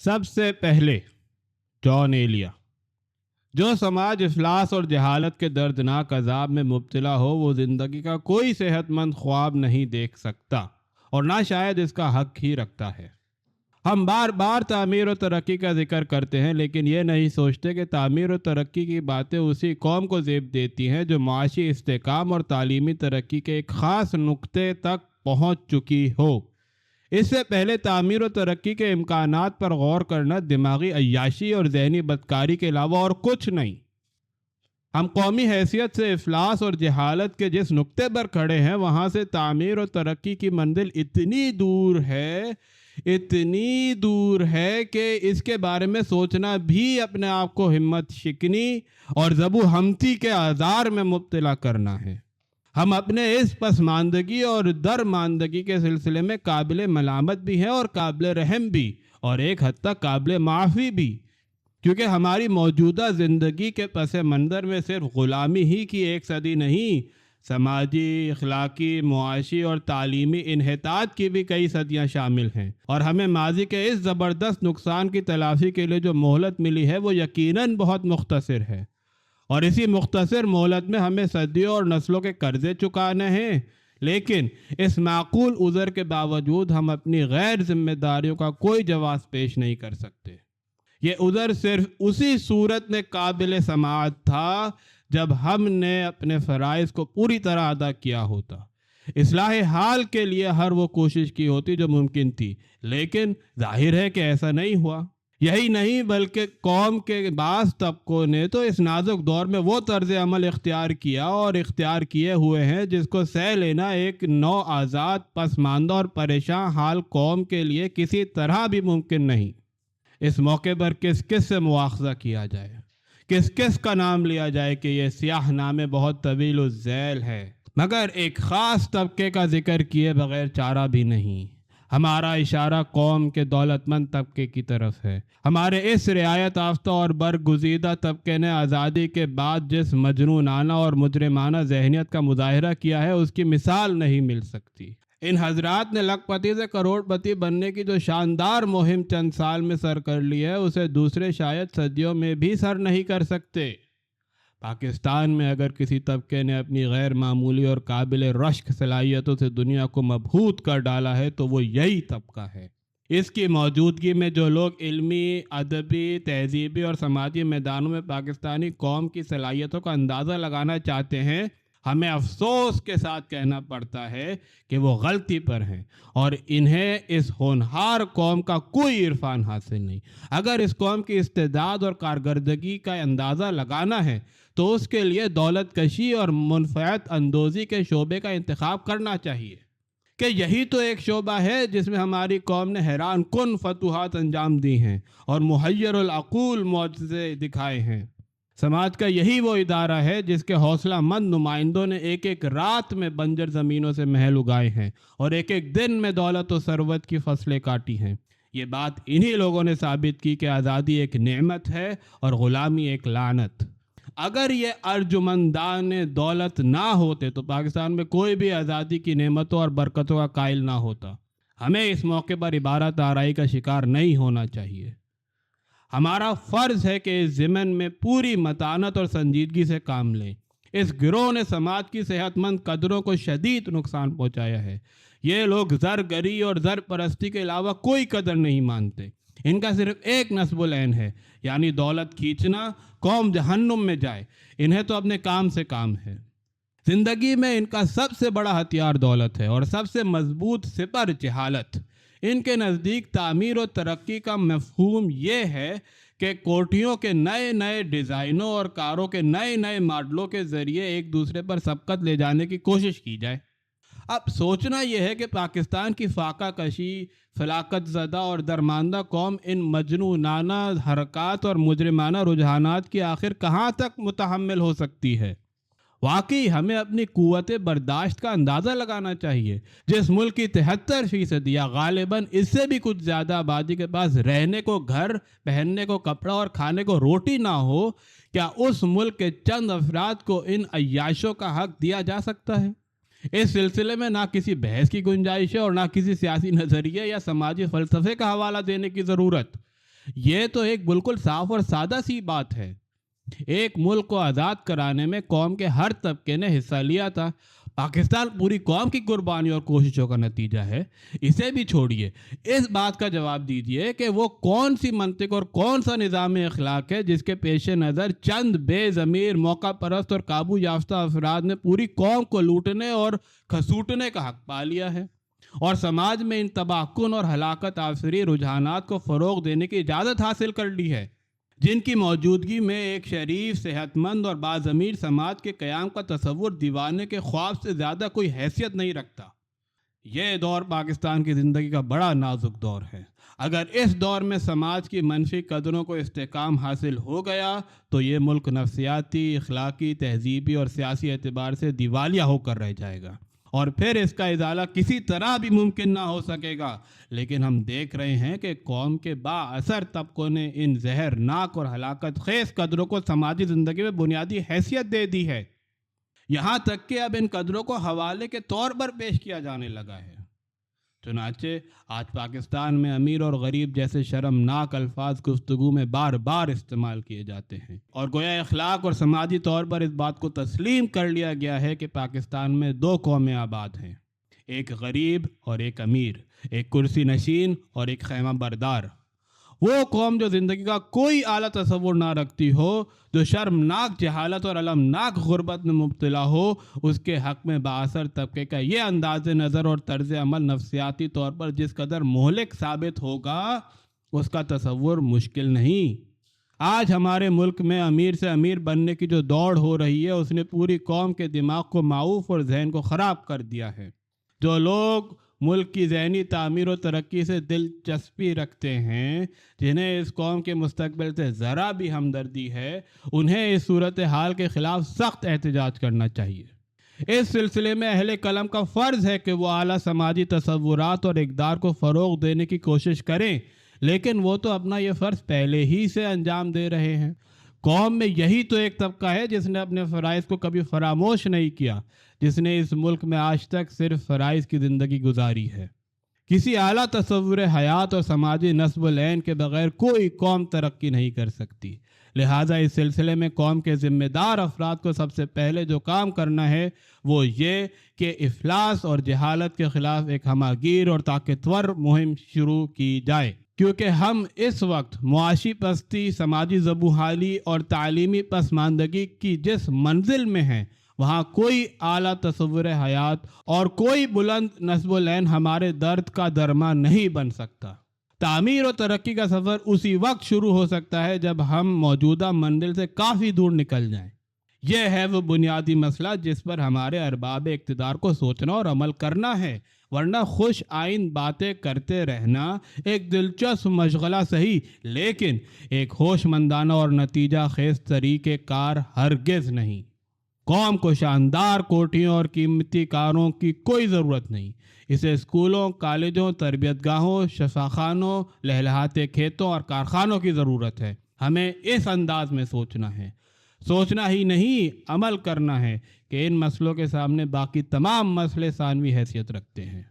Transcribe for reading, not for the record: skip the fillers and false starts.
سب سے پہلے جان ایلیا، جو سماج افلاس اور جہالت کے دردناک عذاب میں مبتلا ہو وہ زندگی کا کوئی صحت مند خواب نہیں دیکھ سکتا اور نہ شاید اس کا حق ہی رکھتا ہے۔ ہم بار بار تعمیر و ترقی کا ذکر کرتے ہیں، لیکن یہ نہیں سوچتے کہ تعمیر و ترقی کی باتیں اسی قوم کو زیب دیتی ہیں جو معاشی استحکام اور تعلیمی ترقی کے ایک خاص نقطے تک پہنچ چکی ہو۔ اس سے پہلے تعمیر و ترقی کے امکانات پر غور کرنا دماغی عیاشی اور ذہنی بدکاری کے علاوہ اور کچھ نہیں۔ ہم قومی حیثیت سے افلاس اور جہالت کے جس نقطے پر کھڑے ہیں وہاں سے تعمیر و ترقی کی منزل اتنی دور ہے کہ اس کے بارے میں سوچنا بھی اپنے آپ کو ہمت شکنی اور ذبح ہمتی کے آزار میں مبتلا کرنا ہے۔ ہم اپنے اس پسماندگی اور درماندگی کے سلسلے میں قابل ملامت بھی ہیں اور قابل رحم بھی، اور ایک حد تک قابل معافی بھی، کیونکہ ہماری موجودہ زندگی کے پس منظر میں صرف غلامی ہی کی ایک صدی نہیں، سماجی، اخلاقی، معاشی اور تعلیمی انحطاط کی بھی کئی صدیاں شامل ہیں، اور ہمیں ماضی کے اس زبردست نقصان کی تلافی کے لیے جو مہلت ملی ہے وہ یقیناً بہت مختصر ہے، اور اسی مختصر مہلت میں ہمیں صدیوں اور نسلوں کے قرضے چکانے ہیں۔ لیکن اس معقول عذر کے باوجود ہم اپنی غیر ذمہ داریوں کا کوئی جواز پیش نہیں کر سکتے۔ یہ عذر صرف اسی صورت میں قابل سماعت تھا جب ہم نے اپنے فرائض کو پوری طرح ادا کیا ہوتا، اصلاح حال کے لیے ہر وہ کوشش کی ہوتی جو ممکن تھی، لیکن ظاہر ہے کہ ایسا نہیں ہوا۔ یہی نہیں بلکہ قوم کے بعض طبقوں نے تو اس نازک دور میں وہ طرز عمل اختیار کیا اور اختیار کیے ہوئے ہیں جس کو سہ لینا ایک نو آزاد، پسماندہ اور پریشان حال قوم کے لیے کسی طرح بھی ممکن نہیں۔ اس موقع پر کس کس سے مواخذہ کیا جائے، کس کس کا نام لیا جائے کہ یہ سیاہ نامے بہت طویل الذیل ہے، مگر ایک خاص طبقے کا ذکر کیے بغیر چارہ بھی نہیں۔ ہمارا اشارہ قوم کے دولت مند طبقے کی طرف ہے۔ ہمارے اس رعایت یافتہ اور برگزیدہ طبقے نے آزادی کے بعد جس مجنونانہ اور مجرمانہ ذہنیت کا مظاہرہ کیا ہے اس کی مثال نہیں مل سکتی۔ ان حضرات نے لکھ پتی سے کروڑ پتی بننے کی جو شاندار مہم چند سال میں سر کر لی ہے اسے دوسرے شاید صدیوں میں بھی سر نہیں کر سکتے۔ پاکستان میں اگر کسی طبقے نے اپنی غیر معمولی اور قابل رشک صلاحیتوں سے دنیا کو مبہوت کر ڈالا ہے تو وہ یہی طبقہ ہے۔ اس کی موجودگی میں جو لوگ علمی، ادبی، تہذیبی اور سماجی میدانوں میں پاکستانی قوم کی صلاحیتوں کا اندازہ لگانا چاہتے ہیں، ہمیں افسوس کے ساتھ کہنا پڑتا ہے کہ وہ غلطی پر ہیں اور انہیں اس ہونہار قوم کا کوئی عرفان حاصل نہیں۔ اگر اس قوم کی استعداد اور کارکردگی کا اندازہ لگانا ہے تو اس کے لیے دولت کشی اور منفعت اندوزی کے شعبے کا انتخاب کرنا چاہیے، کہ یہی تو ایک شعبہ ہے جس میں ہماری قوم نے حیران کن فتوحات انجام دی ہیں اور محیر العقول معجزے دکھائے ہیں۔ سماج کا یہی وہ ادارہ ہے جس کے حوصلہ مند نمائندوں نے ایک ایک رات میں بنجر زمینوں سے محل اگائے ہیں اور ایک ایک دن میں دولت و ثروت کی فصلیں کاٹی ہیں۔ یہ بات انہی لوگوں نے ثابت کی کہ آزادی ایک نعمت ہے اور غلامی ایک لعنت۔ اگر یہ ارجمندان دولت نہ ہوتے تو پاکستان میں کوئی بھی آزادی کی نعمتوں اور برکتوں کا قائل نہ ہوتا۔ ہمیں اس موقع پر عبارت آرائی کا شکار نہیں ہونا چاہیے۔ ہمارا فرض ہے کہ اس ضمن میں پوری متانت اور سنجیدگی سے کام لیں۔ اس گروہ نے سماج کی صحت مند قدروں کو شدید نقصان پہنچایا ہے۔ یہ لوگ زرگری اور زر پرستی کے علاوہ کوئی قدر نہیں مانتے۔ ان کا صرف ایک نصب العین ہے، یعنی دولت کھینچنا، قوم جہنم میں جائے۔ انہیں تو اپنے کام سے کام ہے۔ زندگی میں ان کا سب سے بڑا ہتھیار دولت ہے اور سب سے مضبوط سپر جہالت۔ ان کے نزدیک تعمیر و ترقی کا مفہوم یہ ہے کہ کوٹھیوں کے نئے نئے ڈیزائنوں اور کاروں کے نئے نئے ماڈلوں کے ذریعے ایک دوسرے پر سبقت لے جانے کی کوشش کی جائے۔ اب سوچنا یہ ہے کہ پاکستان کی فاقہ کشی، فلاکت زدہ اور درماندہ قوم ان مجنونانہ حرکات اور مجرمانہ رجحانات کی آخر کہاں تک متحمل ہو سکتی ہے۔ واقعی ہمیں اپنی قوت برداشت کا اندازہ لگانا چاہیے۔ جس ملک کی 73% یا غالباً اس سے بھی کچھ زیادہ آبادی کے پاس رہنے کو گھر، پہننے کو کپڑا اور کھانے کو روٹی نہ ہو، کیا اس ملک کے چند افراد کو ان عیاشوں کا حق دیا جا سکتا ہے؟ اس سلسلے میں نہ کسی بحث کی گنجائش ہے اور نہ کسی سیاسی نظریے یا سماجی فلسفے کا حوالہ دینے کی ضرورت۔ یہ تو ایک بالکل صاف اور سادہ سی بات ہے۔ ایک ملک کو آزاد کرانے میں قوم کے ہر طبقے نے حصہ لیا تھا۔ پاکستان پوری قوم کی قربانی اور کوششوں کا نتیجہ ہے۔ اسے بھی چھوڑیے، اس بات کا جواب دیجئے کہ وہ کون سی منطق اور کون سا نظام اخلاق ہے جس کے پیش نظر چند بے ضمیر، موقع پرست اور قابو یافتہ افراد نے پوری قوم کو لوٹنے اور کھسوٹنے کا حق پا لیا ہے اور سماج میں ان تباہ کن اور ہلاکت آفری رجحانات کو فروغ دینے کی اجازت حاصل کر لی ہے، جن کی موجودگی میں ایک شریف، صحت مند اور باضمیر سماج کے قیام کا تصور دیوانے کے خواب سے زیادہ کوئی حیثیت نہیں رکھتا۔ یہ دور پاکستان کی زندگی کا بڑا نازک دور ہے۔ اگر اس دور میں سماج کی منفی قدروں کو استحکام حاصل ہو گیا تو یہ ملک نفسیاتی، اخلاقی، تہذیبی اور سیاسی اعتبار سے دیوالیہ ہو کر رہ جائے گا، اور پھر اس کا ازالہ کسی طرح بھی ممکن نہ ہو سکے گا۔ لیکن ہم دیکھ رہے ہیں کہ قوم کے با اثر طبقوں نے ان زہرناک اور ہلاکت خیز قدروں کو سماجی زندگی میں بنیادی حیثیت دے دی ہے، یہاں تک کہ اب ان قدروں کو حوالے کے طور پر پیش کیا جانے لگا ہے۔ چنانچہ آج پاکستان میں امیر اور غریب جیسے شرمناک الفاظ گفتگو میں بار بار استعمال کیے جاتے ہیں، اور گویا اخلاق اور سماجی طور پر اس بات کو تسلیم کر لیا گیا ہے کہ پاکستان میں دو قومیں آباد ہیں، ایک غریب اور ایک امیر، ایک کرسی نشین اور ایک خیمہ بردار۔ وہ قوم جو زندگی کا کوئی اعلیٰ تصور نہ رکھتی ہو، جو شرمناک جہالت اور المناک غربت میں مبتلا ہو، اس کے حق میں بااثر طبقے کا یہ انداز نظر اور طرز عمل نفسیاتی طور پر جس قدر مہلک ثابت ہوگا، اس کا تصور مشکل نہیں۔ آج ہمارے ملک میں امیر سے امیر بننے کی جو دوڑ ہو رہی ہے، اس نے پوری قوم کے دماغ کو معوف اور ذہن کو خراب کر دیا ہے۔ جو لوگ ملک کی ذہنی تعمیر و ترقی سے دلچسپی رکھتے ہیں، جنہیں اس قوم کے مستقبل سے ذرا بھی ہمدردی ہے، انہیں اس صورتحال کے خلاف سخت احتجاج کرنا چاہیے۔ اس سلسلے میں اہل قلم کا فرض ہے کہ وہ اعلیٰ سماجی تصورات اور اقدار کو فروغ دینے کی کوشش کریں، لیکن وہ تو اپنا یہ فرض پہلے ہی سے انجام دے رہے ہیں۔ قوم میں یہی تو ایک طبقہ ہے جس نے اپنے فرائض کو کبھی فراموش نہیں کیا، جس نے اس ملک میں آج تک صرف فرائض کی زندگی گزاری ہے۔ کسی اعلیٰ تصور حیات اور سماجی نصب العین کے بغیر کوئی قوم ترقی نہیں کر سکتی۔ لہٰذا اس سلسلے میں قوم کے ذمہ دار افراد کو سب سے پہلے جو کام کرنا ہے وہ یہ کہ افلاس اور جہالت کے خلاف ایک ہمہ گیر اور طاقتور مہم شروع کی جائے، کیونکہ ہم اس وقت معاشی پستی، سماجی زبوحالی اور تعلیمی پسماندگی کی جس منزل میں ہیں، وہاں کوئی اعلیٰ تصور حیات اور کوئی بلند نصب العین ہمارے درد کا درما نہیں بن سکتا۔ تعمیر و ترقی کا سفر اسی وقت شروع ہو سکتا ہے جب ہم موجودہ منزل سے کافی دور نکل جائیں۔ یہ ہے وہ بنیادی مسئلہ جس پر ہمارے ارباب اقتدار کو سوچنا اور عمل کرنا ہے، ورنہ خوش آئند باتیں کرتے رہنا ایک دلچسپ مشغلہ صحیح، لیکن ایک ہوش مندانہ اور نتیجہ خیز طریقہ کار ہرگز نہیں۔ قوم کو شاندار کوٹھیوں اور قیمتی کاروں کی کوئی ضرورت نہیں، اسے اسکولوں، کالجوں، تربیت گاہوں، شفاخانوں، لہلہاتے کھیتوں اور کارخانوں کی ضرورت ہے۔ ہمیں اس انداز میں سوچنا ہے، سوچنا ہی نہیں عمل کرنا ہے کہ ان مسئلوں کے سامنے باقی تمام مسئلے ثانوی حیثیت رکھتے ہیں۔